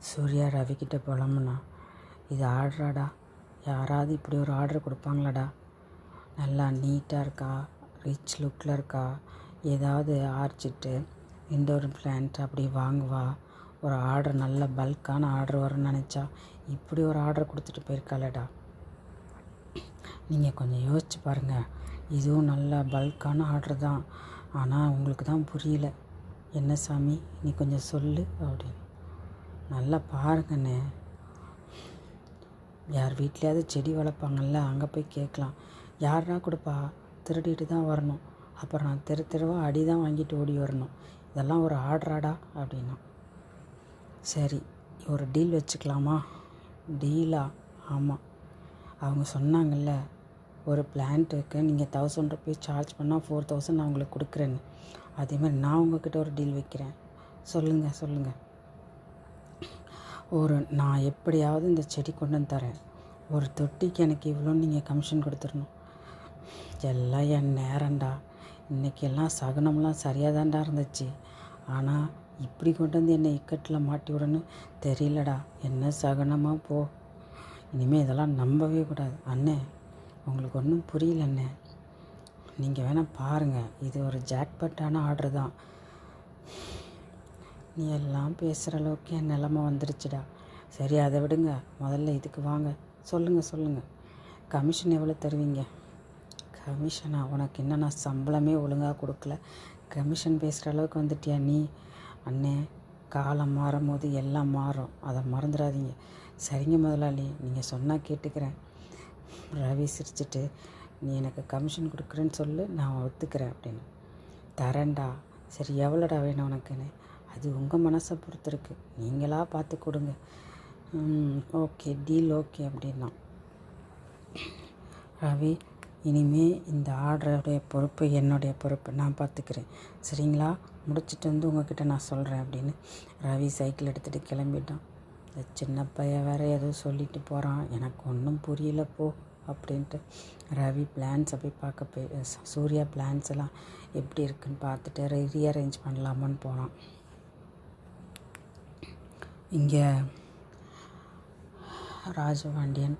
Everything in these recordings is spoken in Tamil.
சூர்யா ரவிக்கிட்ட புலம்புனா, இது ஆர்டராடா, யாராவது இப்படி ஒரு ஆர்டர் கொடுப்பாங்களாடா? நல்லா நீட்டாக இருக்கா, ரிச் லுக்கில் இருக்கா, ஏதாவது ஆர்ச்சிட்டு இண்டோர் பிளான்ட் அப்படி வாங்குவா, ஒரு ஆர்டர் நல்ல பல்கான ஆர்டர் வரும்னு நினச்சா இப்படி ஒரு ஆர்டர் கொடுத்துட்டு போயிருக்காளடா. நீங்கள் கொஞ்சம் யோசிச்சு பாருங்கள், இதுவும் நல்ல பல்கான ஆர்டர் தான். ஆனால் உங்களுக்கு தான் புரியல. என்ன சாமி, நீ கொஞ்சம் சொல்லு அப்படின்னு. நல்லா பாருங்கண்ணே, யார் வீட்லையாவது செடி வளர்ப்பாங்கள்ல, அங்கே போய் கேட்கலாம். யாரா கொடுப்பா, திருடிட்டு தான் வரணும், அப்புறம் நான் தெருவாக அடி தான் வாங்கிட்டு ஓடி வரணும். இதெல்லாம் ஒரு ஆர்டராடா அப்படின்னா. சரி, ஒரு டீல் வச்சுக்கலாமா? டீலா? ஆமாம், அவங்க சொன்னாங்கல்ல, ஒரு பிளான்ட்டுக்கு நீங்கள் 1000 ருபீஸ் சார்ஜ் பண்ணால் 4000 நான் உங்களுக்கு கொடுக்குறேன்னு. அதேமாதிரி நான் உங்கள்கிட்ட ஒரு டீல் வைக்கிறேன். சொல்லுங்கள். நான் எப்படியாவது இந்த செடி கொண்டு வந்து தரேன். ஒரு தொட்டிக்கு எனக்கு இவ்வளோன்னு நீங்கள் கமிஷன் கொடுத்துடணும். எல்லாம் என் நேரம்டா. இன்றைக்கெல்லாம் சகுனம்லாம் சரியாக தான்டா இருந்துச்சு. ஆனால் இப்படி கொண்டு வந்து என்னை இக்கட்டில் மாட்டி விடணும் தெரியலடா. என்ன சகுனமாக போ. இனிமேல் இதெல்லாம் நம்பவே கூடாது. அண்ணே, உங்களுக்கு ஒன்றும் புரியல அண்ணே. நீங்கள் வேணால் பாருங்கள், இது ஒரு ஜாக்பாட்டான ஆர்டர் தான். நீ எல்லாம் பேசுகிற அளவுக்கு என் நிலமை வந்துருச்சுடா. சரி, அதை விடுங்க, முதல்ல இதுக்கு வாங்க. சொல்லுங்கள். கமிஷன் எவ்வளோ தருவீங்க? கமிஷனா? உனக்கு என்ன, நான் சம்பளமே ஒழுங்காக கொடுக்கல, கமிஷன் பேசுகிற அளவுக்கு வந்துட்டியா நீ? அண்ணே, காலம் மாறும் போது எல்லாம் மாறும், அதை மறந்துடாதீங்க. சரிங்க முதலாளி, நீங்கள் சொன்னால் கேட்டுக்கிறேன். ரவி சிரிச்சிட்டு, நீ எனக்கு கமிஷன் கொடுக்குறேன்னு சொல்லு, நான் ஒத்துக்கிறேன் அப்படின்னு. தரேன்டா. சரி, எவ்வளோடா வேணும் உனக்குன்னு? அது உங்கள் மனசை பொறுத்திருக்கு, நீங்களாக பார்த்து கொடுங்க. ஓகே, டீல் ஓகே அப்படின்னா. ரவி, இனிமே இந்த ஆர்டருடைய பொறுப்பு என்னுடைய பொறுப்பு, நான் பார்த்துக்கிறேன், சரிங்களா? முடிச்சுட்டு வந்து உங்ககிட்ட நான் சொல்கிறேன் அப்படின்னு ரவி சைக்கிள் எடுத்துகிட்டு கிளம்பிட்டான். இந்த சின்ன பையன் வேறு ஏதோ சொல்லிட்டு போகிறான், எனக்கு ஒன்றும் புரியல போ அப்படின்ட்டு ரவி பிளான்ஸை போய் சூர்யா பிளான்ஸ் எல்லாம் எப்படி இருக்குன்னு பார்த்துட்டு ரீஅரேஞ்ச் பண்ணலாமான்னு போனான். இங்கே ராஜபாண்டியன்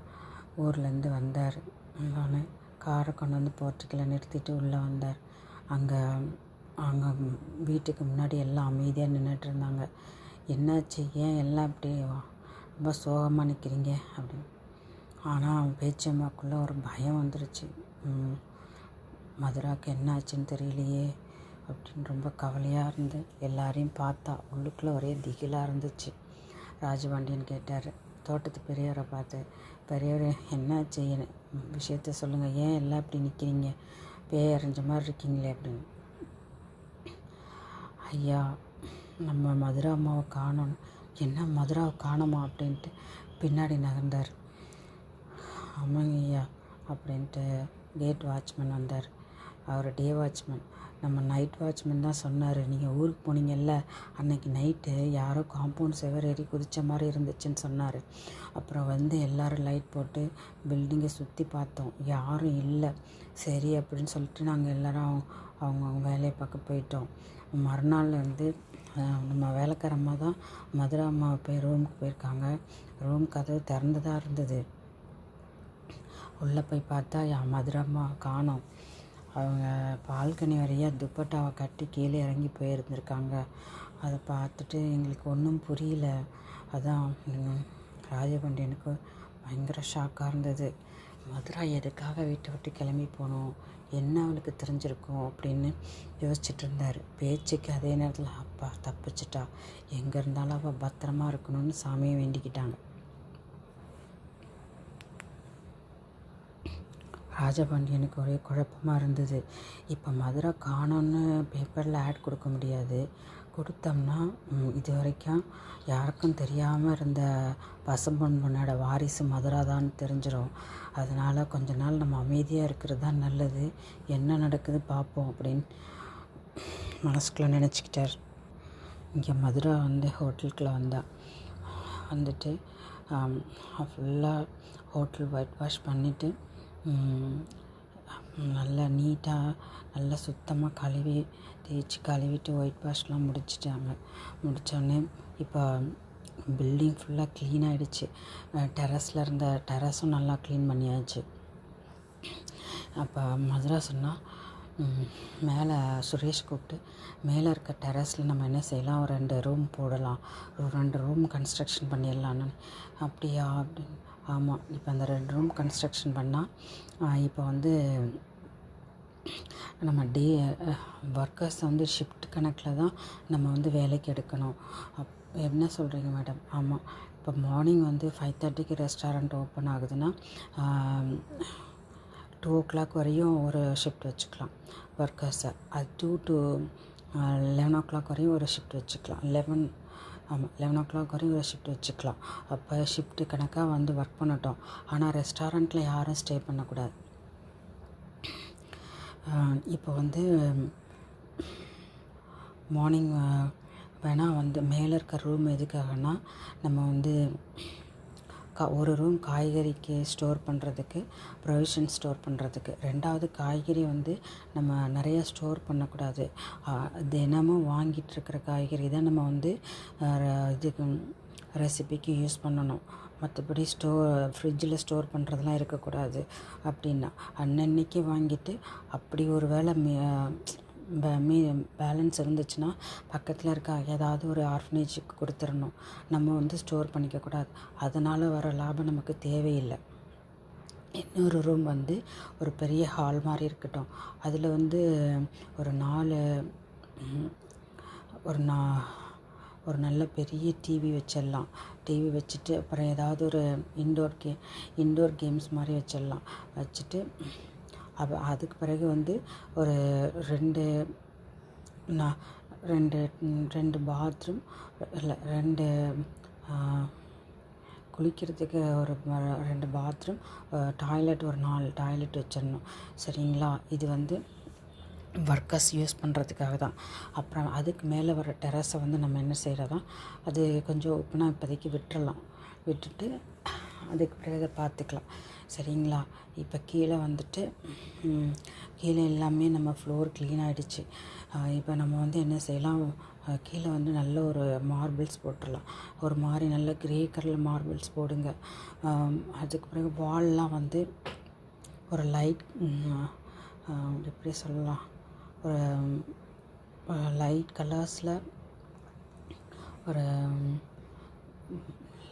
ஊர்லேருந்து வந்தார். வந்தோடனே காரை கொண்டு வந்து போர்ட்டிக்கில் நிறுத்திட்டு உள்ளே வந்தார். அங்கே வீட்டுக்கு முன்னாடி எல்லாம் அமைதியாக நின்றுட்டு இருந்தாங்க. என்னாச்சு, ஏன் எல்லாம் இப்படி ரொம்ப சோகமாக நிற்கிறீங்க அப்படின்னு. ஆனால் அவன் பேச்சம்மாக்குள்ளே ஒரு பயம் வந்துருச்சு. மதுராவுக்கு என்ன ஆச்சுன்னு தெரியலையே அப்படின்னு ரொம்ப கவலையாக இருந்து எல்லாரையும் பார்த்தா உள்ளுக்குள்ளே ஒரே திகிலாக இருந்துச்சு. ராஜபாண்டியன் கேட்டார், தோட்டத்து பெரியவரை பார்த்து, பெரியவர் என்னாச்சு, விஷயத்த சொல்லுங்கள், ஏன் எல்லாம் இப்படி நிற்கிறீங்க, பேய் அரைஞ்ச மாதிரி இருக்கீங்களே அப்படின்னு. ஐயா, நம்ம மதுரா அம்மாவை காணோம். என்ன, மதுராவை காணோமா அப்படின்ட்டு பின்னாடி நகர்ந்தார். ஆமாங்க ஐயா அப்படின்ட்டு கேட் வாட்ச்மேன் வந்தார். அவர் டே வாட்ச்மேன், நம்ம நைட் வாட்ச்மேன் தான் சொன்னார், நீங்கள் ஊருக்கு போனீங்கல்ல, அன்றைக்கி நைட்டு யாரோ காம்பவுண்ட் செவர் ஏறி குதித்த மாதிரி இருந்துச்சுன்னு சொன்னார். அப்புறம் வந்து எல்லோரும் லைட் போட்டு பில்டிங்கை சுற்றி பார்த்தோம், யாரும் இல்லை. சரி அப்படின்னு சொல்லிட்டு நாங்கள் எல்லோரும் அவங்க வேலையை பார்க்க போயிட்டோம். மறுநாள் வந்து நம்ம வேலைக்காரம்மா தான் மதுரா அம்மா போய் ரூமுக்கு போயிருக்காங்க. ரூம் கதவு திறந்து தான் இருந்தது. உள்ளே போய் பார்த்தா மதுரா அம்மா காணோம். அவங்க பால்கனி வரையாக துப்பட்டாவை கட்டி கீழே இறங்கி போயிருந்துருக்காங்க. அதை பார்த்துட்டு எங்களுக்கு ஒன்றும் புரியல. அதான் ராஜபாண்டியனுக்கு பயங்கர ஷாக்காக இருந்தது. மதுரா எதுக்காக வீட்டை விட்டு கிளம்பி போனோம், என்ன அவளுக்கு தெரிஞ்சிருக்கும் அப்படின்னு யோசிச்சுட்டு இருந்தார். பேச்சுக்கு அதே நேரத்தில் அப்பா தப்பிச்சிட்டா, எங்கே இருந்தாலும் அவள் பத்திரமா இருக்கணும்னு சாமியை வேண்டிக்கிட்டாங்க. ராஜபாண்டியனுக்கு ஒரே குழப்பமாக இருந்தது. இப்போ மதுரை காணோன்னு பேப்பரில் ஆட் கொடுக்க முடியாது, கொடுத்தோம்னா இது வரைக்கும் யாருக்கும் தெரியாமல் இருந்த பசும்பொன்னோட வாரிசு மதுரா தான் தெரிஞ்சிடும். அதனால் கொஞ்ச நாள் நம்ம அமைதியாக இருக்கிறது தான் நல்லது, என்ன நடக்குது பார்ப்போம் அப்படின்னு மனசுக்குள்ளே நினச்சிக்கிட்டார். இங்கே மதுரா வந்து ஹோட்டலுக்குள்ளே வந்துட்டு ஃபுல்லாக ஹோட்டல் ஒயிட் வாஷ் பண்ணிவிட்டு நல்லா நீட்டாக நல்லா சுத்தமாக தேய்ச்சி கழுவிட்டு ஒயிட் வாஷ்லாம் முடிச்சிட்டாங்க. முடித்தோடனே இப்போ பில்டிங் ஃபுல்லாக க்ளீன் ஆகிடுச்சு. டெரஸில் இருந்த டெரஸும் நல்லா க்ளீன் பண்ணியாச்சு. அப்போ மதுரா சொன்னால், மேலே சுரேஷ் கூப்பிட்டு, மேலே இருக்க டெரஸில் நம்ம என்ன செய்யலாம், ஒரு 2 ரூம் போடலாம், ஒரு 2 ரூம் கன்ஸ்ட்ரக்ஷன் பண்ணிடலான்னு. அப்படியா அப்படின்னு. ஆமாம், இப்போ அந்த 2 ரூம் கன்ஸ்ட்ரக்ஷன் பண்ணால் இப்போ வந்து நம்ம ஒர்க்கர்ஸ் வந்து ஷிஃப்ட் கணக்கில் தான் நம்ம வந்து வேலைக்கு எடுக்கணும். என்ன சொல்கிறீங்க மேடம்? ஆமாம், இப்போ மார்னிங் வந்து 5:30க்கு ரெஸ்டாரண்ட் ஓப்பன் ஆகுதுன்னா 2 o'clock வரையும் ஒரு ஷிஃப்ட் வச்சுக்கலாம் ஒர்க்கர்ஸை. அது 2 to 11 o'clock வரையும் ஒரு ஷிஃப்ட் வச்சுக்கலாம். 11 o'clock வரையும் ஒரு ஷிஃப்ட் வச்சுக்கலாம். அப்போ ஷிஃப்ட்டு கணக்காக வந்து ஒர்க் பண்ணட்டும். ஆனால் ரெஸ்டாரண்ட்டில் யாரும் ஸ்டே பண்ணக்கூடாது. இப்போ வந்து மார்னிங் வேணால் வந்து மேலே இருக்க ரூம் எதுக்காகனா, நம்ம வந்து ஒரு ரூம் காய்கறிக்கு ஸ்டோர் பண்ணுறதுக்கு, ப்ரொவிஷன் ஸ்டோர் பண்ணுறதுக்கு. 2வது காய்கறி வந்து நம்ம நிறைய ஸ்டோர் பண்ணக்கூடாது. தினமும் வாங்கிட்டு இருக்கிற காய்கறி தான் நம்ம வந்து இதுக்கு ரெசிபிக்கு யூஸ் பண்ணணும். மற்றபடி ஃப்ரிட்ஜில் ஸ்டோர் பண்ணுறதுலாம் இருக்கக்கூடாது. அப்படின்னா அன்னன்னைக்கு வாங்கிட்டு, அப்படி ஒரு வேளை பேலன்ஸ் இருந்துச்சுன்னா பக்கத்தில் இருக்க ஏதாவது ஒரு ஆர்ஃபனேஜுக்கு கொடுத்துடணும். நம்ம வந்து ஸ்டோர் பண்ணிக்கக்கூடாது. அதனால் வர லாபம் நமக்கு தேவையில்லை. இன்னொரு ரூம் வந்து ஒரு பெரிய ஹால் மாதிரி இருக்கட்டும். அதில் வந்து ஒரு நல்ல பெரிய டிவி வச்சிடலாம். டிவி வச்சுட்டு அப்புறம் ஏதாவது ஒரு இன்டோர் கேம்ஸ் மாதிரி வச்சுட்டு அதுக்கு பிறகு வந்து ஒரு 2 பாத்ரூம், இல்லை 2 குளிக்கிறதுக்கு ஒரு 2 பாத்ரூம், டாய்லெட் ஒரு 4 டாய்லெட் வச்சிடணும். சரிங்களா? இது வந்து ஒர்க்கர்ஸ் யூஸ் பண்ணுறதுக்காக தான். அப்புறம் அதுக்கு மேலே வர டெரஸை வந்து நம்ம என்ன செய்கிறதா, அது கொஞ்சம் ஓப்பனாக இப்போதைக்கு விட்டுட்டு அதுக்கு பிறகு பார்த்துக்கலாம். சரிங்களா? இப்போ கீழே வந்துட்டு கீழே எல்லாமே நம்ம ஃப்ளோர் க்ளீன் ஆகிடுச்சு. இப்போ நம்ம வந்து என்ன செய்யலாம், கீழே வந்து நல்ல ஒரு மார்பிள்ஸ் போட்டுடலாம். ஒரு மாதிரி நல்ல க்ரே கலர் மார்பிள்ஸ் போடுங்க. அதுக்கு பிறகு வால்லாம் வந்து ஒரு லைட், எப்படி சொல்லலாம், ஒரு லைட் கலர்ஸில், ஒரு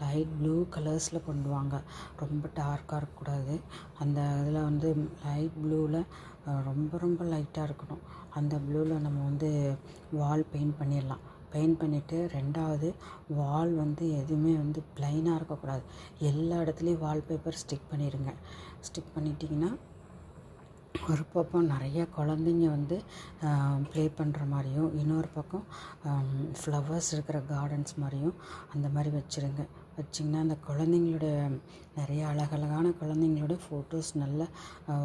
லைட் ப்ளூ கலர்ஸில் கொண்டு வாங்க. ரொம்ப டார்க்காக இருக்கக்கூடாது. அந்த இதில் வந்து லைட் ப்ளூவில் ரொம்ப லைட்டாக இருக்கணும். அந்த ப்ளூவில் நம்ம வந்து வால் பெயிண்ட் பண்ணிடலாம். பெயிண்ட் பண்ணிவிட்டு 2வது வால் வந்து எதுவுமே வந்து ப்ளைனாக இருக்கக்கூடாது. எல்லா இடத்துலையும் வால்பேப்பர் ஸ்டிக் பண்ணிடுங்க. ஸ்டிக் பண்ணிட்டிங்கன்னா ஒரு பக்கம் நிறைய குழந்தைங்க வந்து ப்ளே பண்ணுற மாதிரியும், இன்னொரு பக்கம் ஃப்ளவர்ஸ் இருக்கிற கார்டன்ஸ் மாதிரியும் அந்த மாதிரி வச்சிங்கன்னா அந்த குழந்தைங்களோட நிறைய அழகழகான குழந்தைங்களோட ஃபோட்டோஸ் நல்ல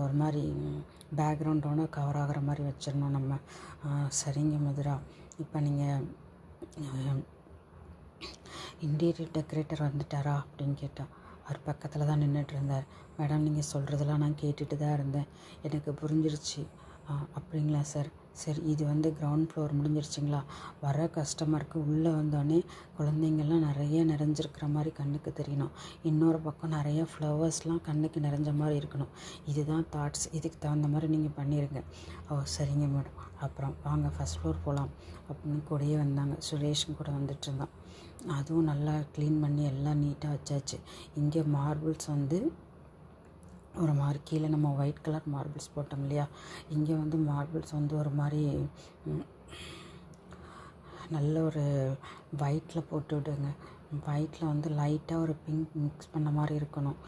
ஒரு மாதிரி பேக்ரவுண்டோட கவர் ஆகிற மாதிரி வச்சிடணும் நம்ம. சரிங்க மதுரா, இப்போ நீங்கள் இன்டீரியர் டெக்கரேட்டர் வந்துட்டாரா அப்படின்னு கேட்டால், அவர் பக்கத்தில் தான் நின்றுட்டு இருந்தார். மேடம், நீங்கள் சொல்கிறதெல்லாம் நான் கேட்டுட்டு தான் இருந்தேன், எனக்கு புரிஞ்சிருச்சு. அப்படிங்களா சார்? சரி, இது வந்து கிரவுண்ட் ஃப்ளோர் முடிஞ்சிருச்சுங்களா? வர கஸ்டமருக்கு உள்ளே வந்தோடனே குழந்தைங்கள்லாம் நிறைய நிறைஞ்சிருக்கிற மாதிரி கண்ணுக்கு தெரியணும். இன்னொரு பக்கம் நிறைய ஃப்ளவர்ஸ்லாம் கண்ணுக்கு நிறைஞ்ச மாதிரி இருக்கணும். இதுதான் தாட்ஸ். இதுக்கு தகுந்த மாதிரி நீங்கள் பண்ணிடுங்க. சரிங்க மேடம். அப்புறம் வாங்க ஃபஸ்ட் ஃப்ளோர் போகலாம் அப்படின்னு கூடயே வந்தாங்க. சுரேஷும் கூட வந்துட்டு இருந்தான். அதுவும் நல்லா க்ளீன் பண்ணி எல்லாம் நீட்டாக வச்சாச்சு. இங்கே மார்பிள்ஸ் வந்து ஒரு மாதிரி கீழே நம்ம ஒயிட் கலர் மார்பிள்ஸ் போட்டோம் இல்லையா, இங்கே வந்து மார்பிள்ஸ் வந்து ஒரு மாதிரி நல்ல ஒரு ஒயிட்டில் போட்டு விடுங்க. ஒயிட்டில் வந்து லைட்டாக ஒரு பிங்க் மிக்ஸ் பண்ண மாதிரி இருக்கணும்.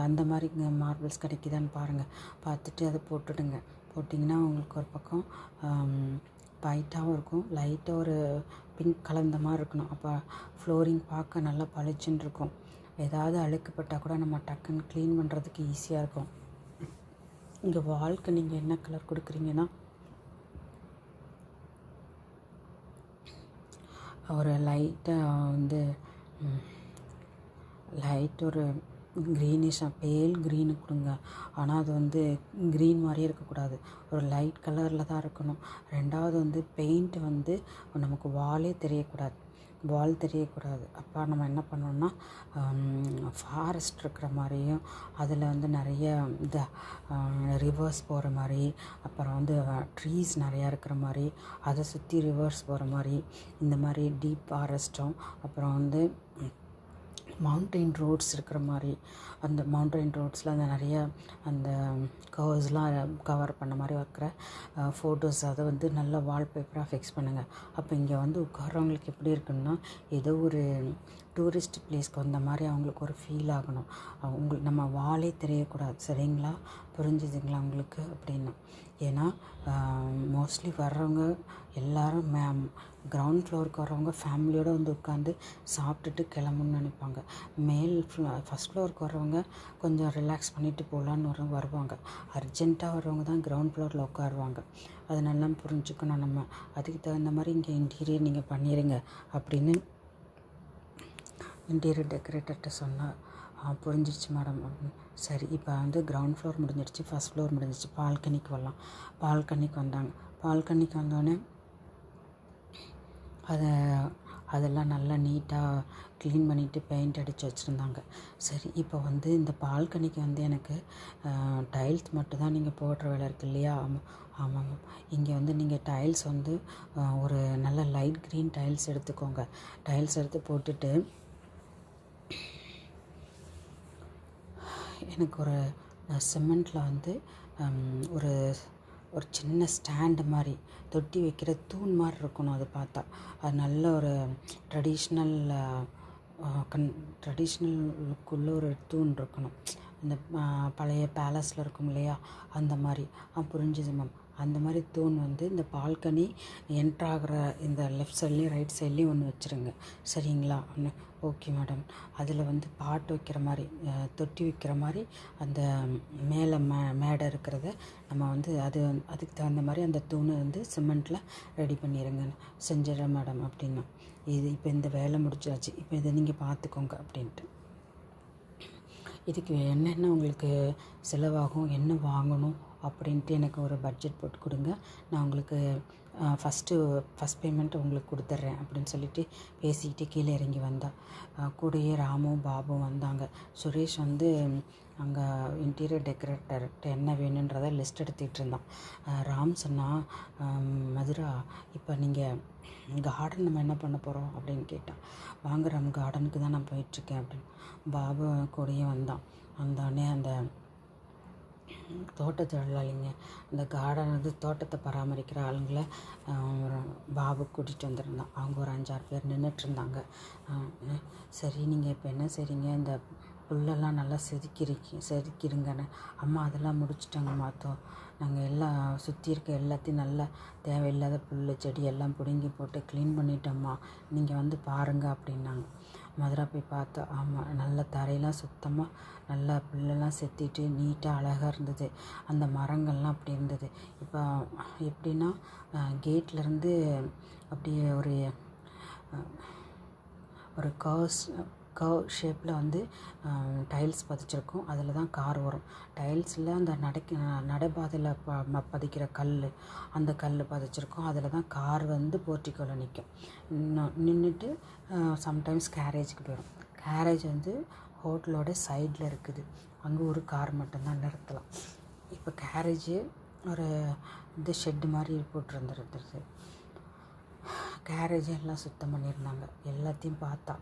அந்த மாதிரி மார்பிள்ஸ் கிடைக்குதான்னு பாருங்கள். பார்த்துட்டு அதை போட்டுடுங்க. போட்டிங்கன்னா உங்களுக்கு ஒரு பக்கம் ஒயிட்டாகவும் இருக்கும், லைட்டாக ஒரு பிங்க் கலந்த மாதிரி இருக்கணும். அப்போ ஃப்ளோரிங் பார்க்க நல்லா பளிச்சுன்னு இருக்கும். ஏதாவது அழுக்குப்பட்டால் கூட நம்ம டக்குன்னு க்ளீன் பண்ணுறதுக்கு ஈஸியாக இருக்கும். இங்கே வால்க்கு நீங்கள் என்ன கலர் கொடுக்குறீங்கன்னா, ஒரு லைட்டாக வந்து லைட் ஒரு க்ரீனிஷாக பேல் க்ரீனு கொடுங்க. ஆனால் அது வந்து க்ரீன் மாதிரியே இருக்கக்கூடாது, ஒரு லைட் கலரில் தான் இருக்கணும். 2வது வந்து பெயிண்ட் வந்து நமக்கு வாலே தெரியக்கூடாது. வால் தெரியக்கூடாது. அப்போ நம்ம என்ன பண்ணோம்னா ஃபாரஸ்ட் இருக்கிற மாதிரியும், அதில் வந்து நிறைய இந்த ரிவர்ஸ் போகிற மாதிரி, அப்புறம் வந்து ட்ரீஸ் நிறையா இருக்கிற மாதிரி, அதை சுற்றி ரிவர்ஸ் போகிற மாதிரி, இந்த மாதிரி டீப் ஃபாரஸ்ட்டும், அப்புறம் வந்து மவுண்டெயின் ரோட்ஸ் இருக்கிற மாதிரி, அந்த மவுண்டெயின் ரோட்ஸில் அந்த நிறைய அந்த கவர்ஸ்லாம் கவர் பண்ண மாதிரி இருக்கிற ஃபோட்டோஸ் அதை வந்து நல்ல வால்பேப்பராக ஃபிக்ஸ் பண்ணுங்கள். அப்போ இங்கே வந்து உட்கார்றவங்களுக்கு எப்படி இருக்குன்னா, ஏதோ ஒரு டூரிஸ்ட் பிளேஸ்க்கு வந்த மாதிரி அவங்களுக்கு ஒரு ஃபீல் ஆகணும். உங்களுக்கு நம்ம வாலே தெரியக்கூடாது. சரிங்களா? புரிஞ்சுதுங்களா உங்களுக்கு? அப்படின்னு ஏன்னா மோஸ்ட்லி வர்றவங்க எல்லோரும் கிரவுண்ட் ஃப்ளோருக்கு வர்றவங்க ஃபேமிலியோடு வந்து உட்காந்து சாப்பிட்டுட்டு கிளம்புன்னு நினைப்பாங்க. ஃபஸ்ட் ஃப்ளோருக்கு வர்றவங்க கொஞ்சம் ரிலாக்ஸ் பண்ணிவிட்டு போகலான்னு வருவாங்க. அர்ஜென்ட்டாக வர்றவங்க தான் கிரவுண்ட் ஃப்ளோரில் உட்காருவாங்க. அதை நல்லா புரிஞ்சுக்கணும் நம்ம. அதுக்கு தகுந்த மாதிரி இங்கே இன்டீரியர் நீங்கள் பண்ணிடுங்க அப்படின்னு இன்டீரியர் டெக்கரேட்டர்கிட்ட சொன்னால் புரிஞ்சிடுச்சு மேடம் அப்படின்னு. சரி, இப்போ வந்து கிரவுண்ட் ஃப்ளோர் முடிஞ்சிடுச்சு, ஃபஸ்ட் ஃப்ளோர் முடிஞ்சிடுச்சு, பால்கனிக்கு வரலாம். பால்கனிக்கு வந்தாங்க. பால்கனிக்கு வந்தோடனே அதெல்லாம் நல்லா நீட்டாக க்ளீன் பண்ணிவிட்டு பெயிண்ட் அடித்து வச்சுருந்தாங்க. சரி, இப்போ வந்து இந்த பால்கனிக்கு வந்து எனக்கு டைல்ஸ் மட்டும்தான் நீங்கள் போடுற வேலை இருக்குது இல்லையா? ஆமாம். இங்கே வந்து நீங்கள் டைல்ஸ் வந்து ஒரு நல்ல லைட் க்ரீன் டைல்ஸ் எடுத்துக்கோங்க. டைல்ஸ் எடுத்து போட்டுட்டு எனக்கு ஒரு சிமெண்ட்டில் வந்து ஒரு ஒரு சின்ன ஸ்டாண்டு மாதிரி தொட்டி வைக்கிற தூண் மாதிரி இருக்கணும். அது பார்த்தா அது நல்ல ஒரு ட்ரெடிஷ்னல் லுக்குள்ள ஒரு தூண் இருக்கணும். இந்த பழைய பேலஸில் இருக்கும் இல்லையா, அந்த மாதிரி. புரிஞ்சுது மேம். அந்த மாதிரி தூண் வந்து இந்த பால்கனி என்ட்ராகிற இந்த லெஃப்ட் சைட்லேயும் ரைட் சைட்லேயும் ஒன்று வச்சுருங்க. சரிங்களா? ஒன்று ஓகே மேடம். அதில் வந்து பாட்டு வைக்கிற மாதிரி, தொட்டி வைக்கிற மாதிரி அந்த மேலே மேடை இருக்கிறத நம்ம வந்து அதுக்கு தகுந்த மாதிரி அந்த தூணை வந்து சிமெண்ட்டில் ரெடி பண்ணிடுங்க. செஞ்சிடறேன் மேடம் அப்படின்னா. இப்போ இந்த வேலை முடிச்சாச்சு, இப்போ இதை நீங்கள் பார்த்துக்கோங்க அப்படின்ட்டு. இதுக்கு என்னென்ன உங்களுக்கு செலவாகும், என்ன வாங்கணும் அப்படின்ட்டு எனக்கு ஒரு பட்ஜெட் போட்டு கொடுங்க. நான் உங்களுக்கு ஃபஸ்ட் பேமெண்ட்டு உங்களுக்கு கொடுத்துட்றேன் அப்படின்னு சொல்லிட்டு பேசிக்கிட்டு கீழே இறங்கி வந்தாள். கூடயே ராமும் பாபும் வந்தாங்க. சுரேஷ் வந்து அங்கே இன்டீரியர் டெக்கரேட்டர்கிட்ட என்ன வேணுன்றதை லிஸ்ட் எடுத்துகிட்டு இருந்தான். ராம் சொன்னால், மதுரா, இப்போ நீங்கள் கார்டன் நம்ம என்ன பண்ண போகிறோம் அப்படின்னு கேட்டான். வாங்க ராம், கார்டனுக்கு தான் நான் போயிட்டுருக்கேன் அப்படின்னு. பாபு கூடயே வந்தோடனே அந்த தோட்ட தொழிலாளிங்க, இந்த கார்டன் வந்து தோட்டத்தை பராமரிக்கிற ஆளுங்களை பாபு கூட்டிகிட்டு வந்துருந்தான். அவங்க ஒரு 5-6 பேர் நின்றுட்டுருந்தாங்க. சரி, நீங்கள் இப்போ என்ன செய்றீங்க? இந்த புல்லெல்லாம் நல்லா செதுக்கிருங்கன்னு. அம்மா அதெல்லாம் முடிச்சுட்டாங்க மாத்தோம். நாங்கள் எல்லாம் சுற்றி இருக்க எல்லாத்தையும் நல்லா தேவையில்லாத புல் செடி எல்லாம் பிடுங்கி போட்டு க்ளீன் பண்ணிட்டோம்மா, நீங்கள் வந்து பாருங்கள் அப்படின்னாங்க. மதுரா போய் பார்த்தா, ஆமாம், நல்ல தரையெல்லாம் சுத்தமாக நல்லா புல்லெல்லாம் செத்திட்டு நீட்டாக அழகாக இருந்தது. அந்த மரங்கள்லாம் அப்படி இருந்தது. இப்போ எப்படின்னா கேட்லேருந்து அப்படியே ஒரு கர்வ் ஷேப்பில் வந்து டைல்ஸ் பதிச்சிருக்கும். அதில் தான் கார் வரும். டைல்ஸில் அந்த நடைபாதையில் பதிக்கிற அந்த கல் பதிச்சிருக்கும். அதில் தான் கார் வந்து போர்ட்டிக்கோவில் நிற்கும். நின்றுட்டு சம்டைம்ஸ் கேரேஜுக்கு போயிடும். கேரேஜ் வந்து ஹோட்டலோட சைடில் இருக்குது. அங்கே ஒரு கார் மட்டும்தான் நிறுத்தலாம். இப்போ கேரேஜு ஒரு இந்த ஷெட்டு மாதிரி போட்டுருந்துருந்துருது. கேரேஜ் எல்லாம் சுத்தம் பண்ணியிருந்தாங்க. எல்லாத்தையும் பார்த்தா,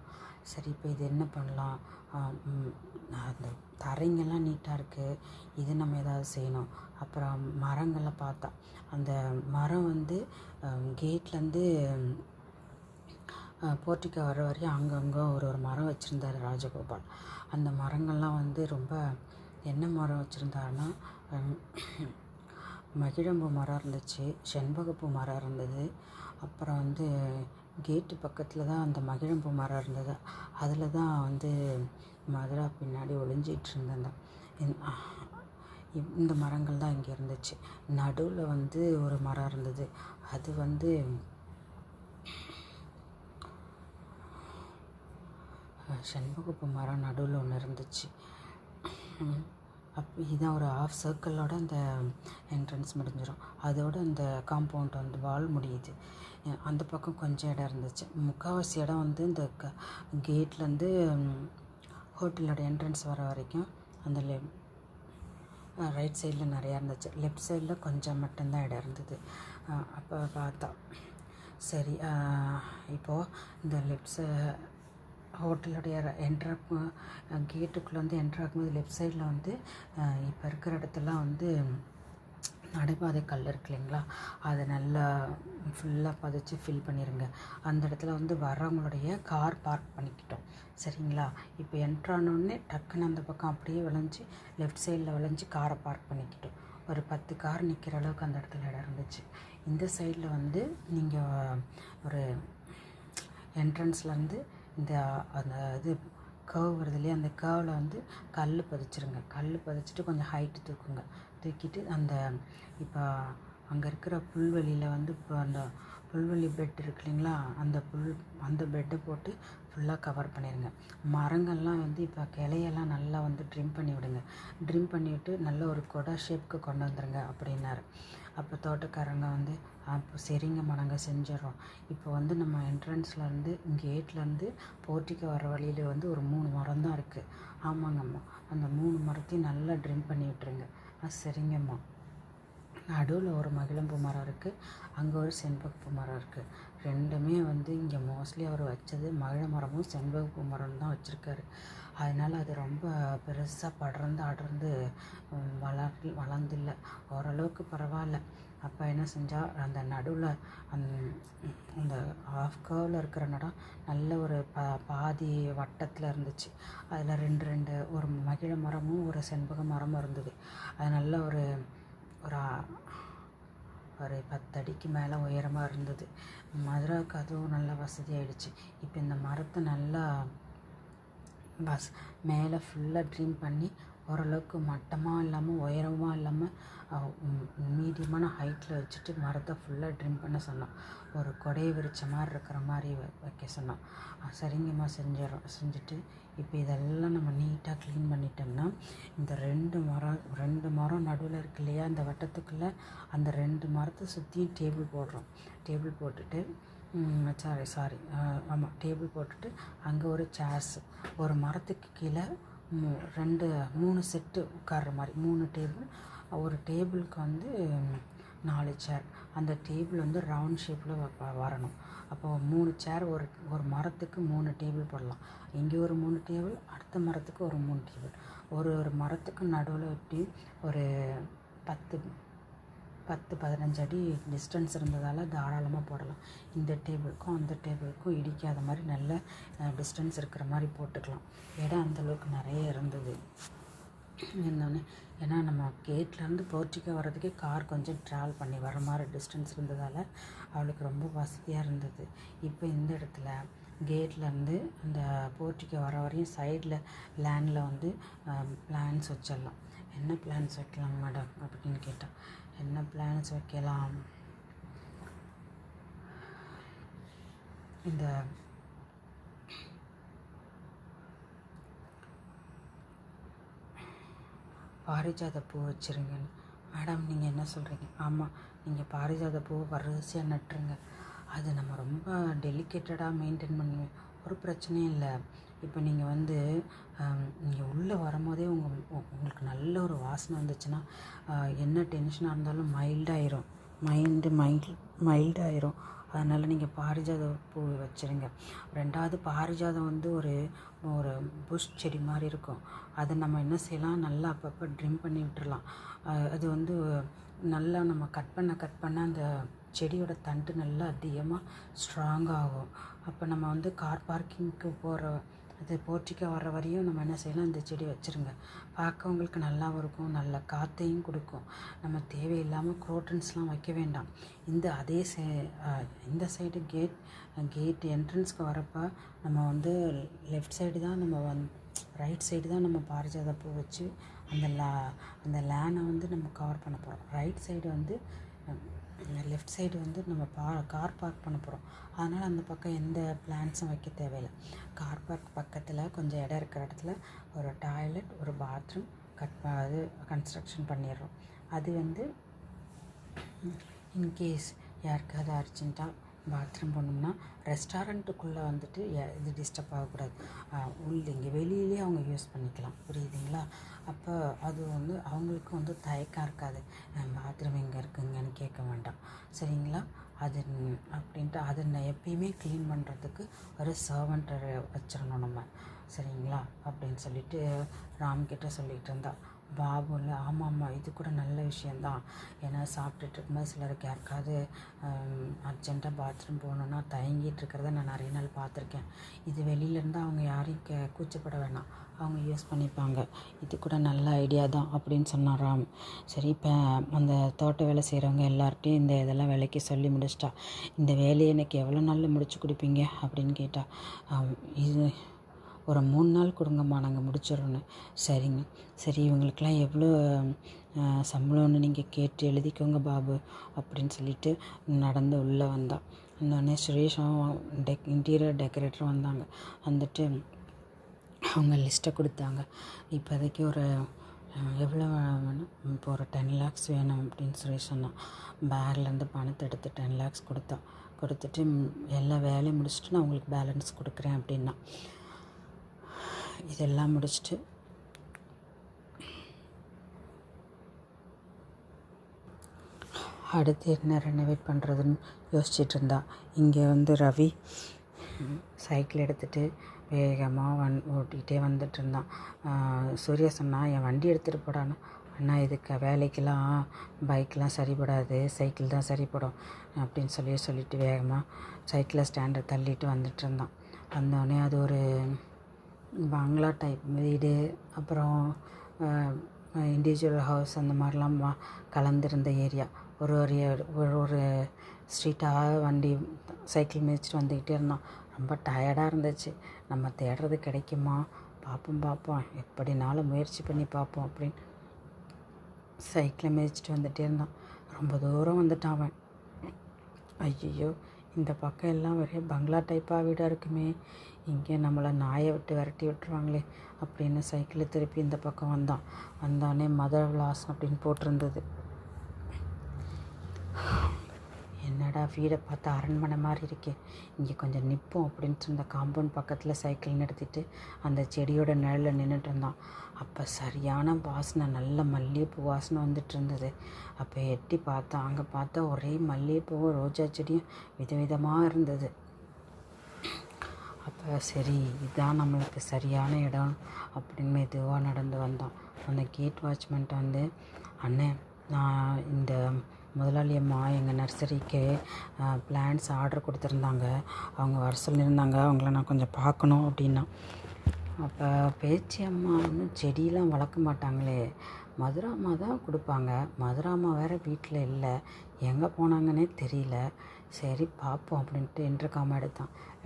சரி இப்போ இது என்ன பண்ணலாம், அந்த தரைங்கெல்லாம் நீட்டாக இருக்குது, இது நம்ம ஏதாவது செய்யணும். அப்புறம் மரங்கள்லாம் பார்த்தா, அந்த மரம் வந்து கேட்லேருந்து போர்ட்டிக்கோ வர வரையும் அங்கங்கே ஒரு மரம் வச்சுருந்தார் ராஜகோபால். அந்த மரங்கள்லாம் வந்து ரொம்ப என்ன மரம் வச்சுருந்தாருன்னா, மகிழம்பூ மரம் இருந்துச்சு, செண்பகப்பூ மரம் இருந்தது. அப்புறம் வந்து கேட்டு பக்கத்தில் தான் அந்த மகிழம்பூ மரம் இருந்தது. அதில் தான் வந்து மதுரா பின்னாடி ஒளிஞ்சிகிட்டு இருந்தேன். இந்த மரங்கள் தான் இங்கே இருந்துச்சு. நடுவில் வந்து ஒரு மரம் இருந்தது. அது வந்து செண்பகப்பூ மரம் நடுவில் ஒன்று இருந்துச்சு. இதான் ஒரு ஆஃப் சர்க்கிளோட அந்த என்ட்ரன்ஸ் முடிஞ்சிடும். அதோட அந்த காம்பவுண்ட் வந்து வால் முடியுது. அந்த பக்கம் கொஞ்சம் இடம் இருந்துச்சு. முக்கால்வாசி இடம் வந்து இந்த கேட்லேருந்து ஹோட்டலோட என்ட்ரன்ஸ் வர வரைக்கும் அந்த ரைட் சைடில் நிறையா இருந்துச்சு. லெஃப்ட் சைடில் கொஞ்சம் மட்டும்தான் இடம் இருந்தது. அப்போ பார்த்தா சரி, இப்போது இந்த ஹோட்டலுடைய கேட்டுக்குள்ளே வந்து என்ட்ராகும்போது லெஃப்ட் சைடில் வந்து இப்போ இருக்கிற இடத்துலாம் வந்து நடைபாதை கல் இருக்கு இல்லைங்களா, அதை நல்லா ஃபுல்லாக பதிச்சு ஃபில் பண்ணிடுங்க. அந்த இடத்துல வந்து வர்றவங்களுடைய கார் பார்க் பண்ணிக்கிட்டோம். சரிங்களா? இப்போ என்ட்ரானோடனே டக்குன்னு அந்த பக்கம் அப்படியே விளைஞ்சி லெஃப்ட் சைடில் விளைஞ்சி காரை பார்க் பண்ணிக்கிட்டோம். ஒரு 10 கார் நிற்கிற அளவுக்கு அந்த இடத்துல இடம் இருந்துச்சு. இந்த சைடில் வந்து நீங்கள் ஒரு என்ட்ரன்ஸ்லேருந்து அந்த இது கர்வ் வருது இல்லையா, அந்த கர்வில் வந்து கல் பதிச்சிருங்க. கல் பதிச்சுட்டு கொஞ்சம் ஹைட்டு தூக்கிட்டு அந்த இப்போ அங்கே இருக்கிற புல்வெளியில் வந்து இப்போ அந்த புல்வெளி பெட் இருக்கு இல்லைங்களா, அந்த பெட்டை போட்டு ஃபுல்லாக கவர் பண்ணிடுங்க. மரங்கள்லாம் வந்து இப்போ கிளையெல்லாம் நல்லா வந்து ட்ரிம் பண்ணி விடுங்க. ட்ரிம் பண்ணிவிட்டு நல்ல ஒரு கொடை ஷேப்புக்கு கொண்டு வந்துடுங்க அப்படின்னாரு. அப்போ தோட்டக்காரங்க வந்து அப்போ சரிங்கம்மா நாங்கள் செஞ்சிடறோம். இப்போ வந்து நம்ம என்ட்ரன்ஸ்லேருந்து கேட்லேருந்து போர்ட்டிக்கு வர வழியில் வந்து ஒரு 3 மரம் தான் இருக்குது. ஆமாங்கம்மா, அந்த 3 மரத்தையும் நல்லா ட்ரிம் பண்ணி விட்டுருங்க. சரிங்கம்மா. நடுவில் ஒரு மகிழம்பூ மரம் இருக்குது, அங்கே ஒரு செண்பகப்பூ மரம் இருக்குது. ரெண்டுமே வந்து இங்கே மோஸ்ட்லி அவர் வச்சது மகிழ மரமும் செண்பகப்பூ மரம் தான் வச்சுருக்காரு. அதனால் அது ரொம்ப பெருசாக அடர்ந்து வளர்ந்தில்லை, ஓரளவுக்கு பரவாயில்ல. அப்போ என்ன செஞ்சால் அந்த நடுவில் அந்த ஆஃப் கர்வில் இருக்கிற இடம் நல்ல ஒரு பாதி வட்டத்தில் இருந்துச்சு. அதில் ரெண்டு ஒரு மகிழ மரமும் ஒரு செண்பக மரமும் இருந்தது. அது நல்ல ஒரு 10 அடிக்கு மேலே உயரமாக இருந்தது. மதுராவுக்கு அதுவும் நல்லா வசதியாகிடுச்சு. இப்போ இந்த மரத்தை நல்லா மேலே ஃபுல்லாக ட்ரீம் பண்ணி ஓரளவுக்கு மட்டமாக இல்லாமல் உயரமாக இல்லாமல் மீடியமான ஹைட்டில் வச்சுட்டு மரத்தை ஃபுல்லாக ட்ரிம் பண்ண சொன்னோம். ஒரு கொடையை விரிச்ச மாதிரி இருக்கிற மாதிரி வைக்க சொன்னோம். சரிங்கம்மா செஞ்சுட்டு இப்போ இதெல்லாம் நம்ம நீட்டாக க்ளீன் பண்ணிட்டோம்னா இந்த 2 மரம் நடுவில் இருக்கு இல்லையா, அந்த வட்டத்துக்குள்ளே அந்த 2 மரத்தை சுற்றியும் டேபிள் போட்டுட்டு டேபிள் போட்டுட்டு அங்கே ஒரு சேர்ஸ், ஒரு மரத்துக்கு கீழே 3 செட்டு உட்கார்ற மாதிரி 3 டேபிள், ஒரு டேபிளுக்கு வந்து 4 சேர். அந்த டேபிள் வந்து ரவுண்ட் ஷேப்பில் வரணும். அப்போது 3 சேர், ஒரு மரத்துக்கு 3 டேபிள் போடலாம். இங்கே ஒரு 3 டேபிள், அடுத்த மரத்துக்கு ஒரு 3 டேபிள். ஒரு மரத்துக்கு நடுவில் எப்படி ஒரு 10-15 அடி டிஸ்டன்ஸ் இருந்ததால் தாராளமாக போடலாம். இந்த டேபிளுக்கும் அந்த டேபிளுக்கும் இடிக்காத மாதிரி நல்ல டிஸ்டன்ஸ் இருக்கிற மாதிரி போட்டுக்கலாம். இடம் அந்தளவுக்கு நிறைய இருந்தது. என்னன்னு ஏன்னா நம்ம கேட்லேருந்து போர்ட்டிக்கோ வர்றதுக்கே கார் கொஞ்சம் ட்ராவல் பண்ணி வர மாதிரி டிஸ்டன்ஸ் இருந்ததால் அவளுக்கு ரொம்ப வசதியாக இருந்தது. இப்போ இந்த இடத்துல கேட்லேருந்து அந்த போர்ட்டிக்கோ வர வரையும் சைடில் லேண்டில் வந்து பிளான்ஸ் வச்சிடலாம். என்ன பிளான்ஸ் வைக்கலாம் மேடம் அப்படின்னு கேட்டால், என்ன பிளான்ஸ் வைக்கலாம், இந்த பாரிஜாத பூ வச்சுருங்கன்னு. மேடம் நீங்கள் என்ன சொல்கிறீங்க? ஆமாம், நீங்கள் பாரிஜாத பூவை வரிசையாக நட்டுருங்க. அது நம்ம ரொம்ப டெலிகேட்டடாக மெயின்டைன் பண்ணுவேன், ஒரு பிரச்சனையும் இல்லை. இப்போ நீங்கள் வந்து நீங்கள் உள்ளே வரும்போதே உங்களுக்கு நல்ல ஒரு வாசனை வந்துச்சுன்னா என்ன டென்ஷனாக இருந்தாலும் மைல்டாயிரும். அதனால் நீங்கள் பாரிஜாத பூ வச்சுருங்க. 2வது பாரிஜாதம் வந்து ஒரு புஷ் செடி மாதிரி இருக்கும். அதை நம்ம என்ன செய்யலாம், நல்லா அப்பப்போ ட்ரிம் பண்ணி விட்டுறலாம். அது வந்து நல்லா நம்ம கட் பண்ண அந்த செடியோட தண்டு நல்லா அதிகமாக ஸ்ட்ராங்காகும். அப்போ நம்ம வந்து கார் பார்க்கிங்க்கு அது போர்ட்டிக்கோ வர்ற வரையும் நம்ம என்ன செய்யலாம், இந்த செடி வச்சுருங்க. பார்க்கவங்களுக்கு நல்லாவும் இருக்கும், நல்ல காற்றையும் கொடுக்கும். நம்ம தேவையில்லாமல் குரோட்டன்ஸ்லாம் வைக்க வேண்டாம். இந்த சைடு கேட் என்ட்ரன்ஸ்க்கு வரப்போ நம்ம வந்து லெஃப்ட் சைடு தான் ரைட் சைடு தான் நம்ம பாரிஜாத பூ வச்சு அந்த லேனை வந்து நம்ம கவர் பண்ண போகிறோம். ரைட் சைடு வந்து லெஃப்ட் சைடு வந்து நம்ம கார் பார்க் பண்ண போகிறோம். அதனால் அந்த பக்கம் எந்த பிளான்ஸும் வைக்க தேவையில்லை. கார் பார்க் பக்கத்தில் கொஞ்சம் இடம் இருக்கிற இடத்துல ஒரு டாய்லெட், ஒரு பாத்ரூம், அது கன்ஸ்ட்ரக்ஷன் பண்ணிடுறோம். அது வந்து இன்கேஸ் யாருக்காவது அர்ஜென்ட்டாக பாத்ரூம் போகணும்னா ரெஸ்டாரண்ட்டுக்குள்ளே வந்துட்டு இது டிஸ்டர்ப் ஆகக்கூடாது. இங்கே வெளியிலே அவங்க யூஸ் பண்ணிக்கலாம். புரியுதுங்களா? அப்போ அது வந்து அவங்களுக்கு வந்து தயக்கம் இருக்காது. பாத்ரூம் எங்கே இருக்குங்கன்னு கேட்க வேண்டாம். சரிங்களா? அது அப்படின்ட்டு அதை எப்பயுமே க்ளீன் பண்ணுறதுக்கு ஒரு சர்வெண்ட்டை வச்சிடணும் நம்ம. சரிங்களா? அப்படின்னு சொல்லிட்டு ராம்கிட்ட சொல்லிகிட்டு இருந்தா. பாபுல ஆமாம்மா, இது கூட நல்ல விஷயந்தான். ஏன்னா சாப்பிட்டுட்டு இருக்கும்போது சிலருக்கு யாருக்காவது அர்ஜென்ட்டாக பாத்ரூம் போகணுன்னா தயங்கிட்டு இருக்கிறத நான் நிறைய நாள் பார்த்துருக்கேன். இது வெளியிலேருந்து அவங்க யாரையும் கூச்சப்பட வேணாம், அவங்க யூஸ் பண்ணிப்பாங்க. இது கூட நல்ல ஐடியா தான் அப்படின்னு சொன்னான் ராம். சரி, இப்போ அந்த தோட்ட வேலை செய்கிறவங்க எல்லார்ட்டையும் இந்த இதெல்லாம் வேலைக்கு சொல்லி முடிச்சிட்டா. இந்த வேலையை எனக்கு எவ்வளோ நாளில் முடிச்சு கொடுப்பீங்க அப்படின்னு கேட்டா. இது ஒரு 3 நாள் கொடுங்கம்மா, நாங்கள் முடிச்சிடறோன்னு. சரிங்க. சரி, இவங்களுக்கெல்லாம் எவ்வளோ சம்பளம்னு நீங்கள் கேட்டு எழுதிக்கோங்க பாபு அப்படின்னு சொல்லிட்டு நடந்து உள்ளே வந்தான். இன்னொன்னே சுரேஷும் இன்டீரியர் டெக்கரேட்டரும் வந்தாங்க. வந்துட்டு அவங்க லிஸ்ட்டை கொடுத்தாங்க. இப்போதைக்கு ஒரு எவ்வளோ வேணும், இப்போ ஒரு 10 lakhs வேணும் அப்படின்னு சுரேஷ் சொன்னான். பேக்லேருந்து பணத்தை எடுத்து 10 lakhs கொடுத்துட்டு எல்லா வேலையும் முடிச்சுட்டு நான் உங்களுக்கு பேலன்ஸ் கொடுக்குறேன் அப்படின்னா. இதெல்லாம் முடிச்சுட்டு அடுத்து என்ன ரெனோவேட் பண்ணுறதுன்னு யோசிச்சுட்டு இருந்தா. இங்கே வந்து ரவி சைக்கிள் எடுத்துகிட்டு வேகமாக ஓட்டிகிட்டே வந்துட்டு இருந்தான். சூர்யா சொன்னா, என் வண்டி எடுத்துகிட்டு போடான்னு. அண்ணா, இதுக்கு வேலைக்கெல்லாம் பைக்கெலாம் சரிப்படாது, சைக்கிள் தான் சரிப்படும் அப்படின்னு சொல்லிட்டு வேகமாக சைக்கிளை ஸ்டாண்டை தள்ளிட்டு வந்துட்டு இருந்தான். வந்தோடனே அது ஒரு பங்களா டைப் வீடு, அப்புறம் இண்டிவிஜுவல் ஹவுஸ், அந்த மாதிரிலாம் கலந்துருந்த ஏரியா. ஒரு ஸ்ட்ரீட்டாக வண்டி சைக்கிள் மிதிச்சிட்டு வந்துக்கிட்டே இருந்தான். ரொம்ப டயர்டாக இருந்துச்சு. நம்ம தேடுறது கிடைக்குமா, பார்ப்போம், எப்படினாலும் முயற்சி பண்ணி பார்ப்போம் அப்படின்னு சைக்கிளை மிதிச்சிட்டு வந்துகிட்டே இருந்தான். ரொம்ப தூரம் வந்துட்டான் அவன். ஐயோ, இந்த பக்கம் எல்லாம் ஒரே பங்களா டைப்பாக வீடாக இருக்குமே, இங்கே நம்மளை நாயை விட்டு விரட்டி விட்டுருவாங்களே அப்படின்னு சைக்கிளை திருப்பி இந்த பக்கம் வந்தோடனே மதர் விலாஸ் அப்படின்னு போட்டிருந்தது. என்னடா வீடை பார்த்தா அரண்மனை மாதிரி இருக்கே, இங்கே கொஞ்சம் நிற்போம் அப்படின்ட்டு இந்த காம்பவுண்ட் பக்கத்தில் சைக்கிள் நிறுத்திட்டு அந்த செடியோட நிழலில் நின்றுட்டு இருந்தான். அப்போ சரியான வாசனை, நல்ல மல்லிகைப்பூ வாசனை வந்துட்டு இருந்தது. அப்போ எட்டி பார்த்தா, அங்கே பார்த்தா ஒரே மல்லிகைப்பூவும் ரோஜா செடியும் விதவிதமாக இருந்தது. அப்போ சரி, இதுதான் நம்மளுக்கு சரியான இடம் அப்படின்னு மெதுவாக நடந்து வந்தான். அந்த கேட் வாட்ச்மேன்ட்ட வந்து, அண்ணே, நான் இந்த முதலாளி அம்மா எங்கள் நர்சரிக்கு பிளான்ஸ் ஆர்டர் கொடுத்துருந்தாங்க, அவங்க வர சொல்லியிருந்தாங்க, அவங்கள நான் கொஞ்சம் பார்க்கணும் அப்படின்னா. அப்போ பேச்சி அம்மா ஒன்றும் செடியெலாம் வளர்க்க மாட்டாங்களே, மதுராம்மா தான் கொடுப்பாங்க. மதுராம்மா வேறு வீட்டில் இல்லை, எங்கே போனாங்கன்னே தெரியல. சரி பார்ப்போம் அப்படின்ட்டு இன்டர்காம்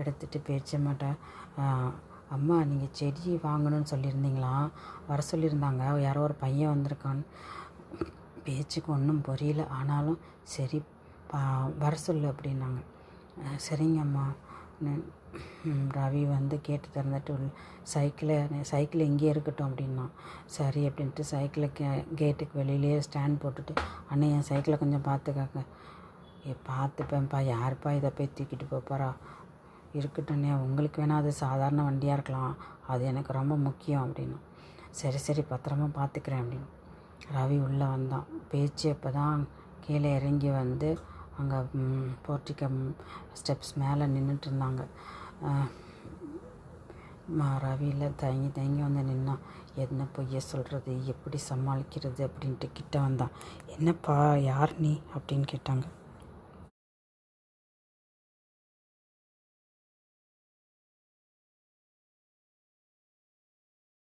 எடுத்துகிட்டு பேச்சம்மாட்ட, அம்மா நீங்கள் செடி வாங்கணும்னு சொல்லியிருந்தீங்களா, வர சொல்லியிருந்தாங்க, யாரோ ஒரு பையன் வந்திருக்கான்னு. பேச்சுக்கு ஒன்றும் புரியல, ஆனாலும் சரி வர சொல்லு அப்படின்னாங்க. சரிங்கம்மா. ரவி வந்து கேட்டு திறந்துட்டு சைக்கிள் இங்கேயே இருக்கட்டும் அப்படின்னா. சரி அப்படின்ட்டு சைக்கிளை கேட்டுக்கு வெளியிலே ஸ்டாண்ட் போட்டுட்டு, அண்ணே என் சைக்கிளை கொஞ்சம் பார்த்துக்காங்க. பார்த்துப்பேன்ப்பா, யாருப்பா இதை போய் தூக்கிட்டு போகிறா, இருக்கட்டும்ண்ணே, உங்களுக்கு வேணால் அது சாதாரண வண்டியாக இருக்கலாம், அது எனக்கு ரொம்ப முக்கியம் அப்படின்னா. சரி பத்திரமா பார்த்துக்கிறேன் அப்படின்னு ரவி உள்ளே வந்தான். பேச்சு அப்போ தான் கீழே இறங்கி வந்து அங்கே போர்ட்டிகம் ஸ்டெப்ஸ் மேலே நின்றுட்டு இருந்தாங்க. ரவியில் தயங்கி வந்து நின்னான். என்ன பொய்ய சொல்கிறது, எப்படி சமாளிக்கிறது அப்படின்ட்டு கிட்ட வந்தான். என்னப்பா, யார் நீ அப்படின்னு கேட்டாங்க.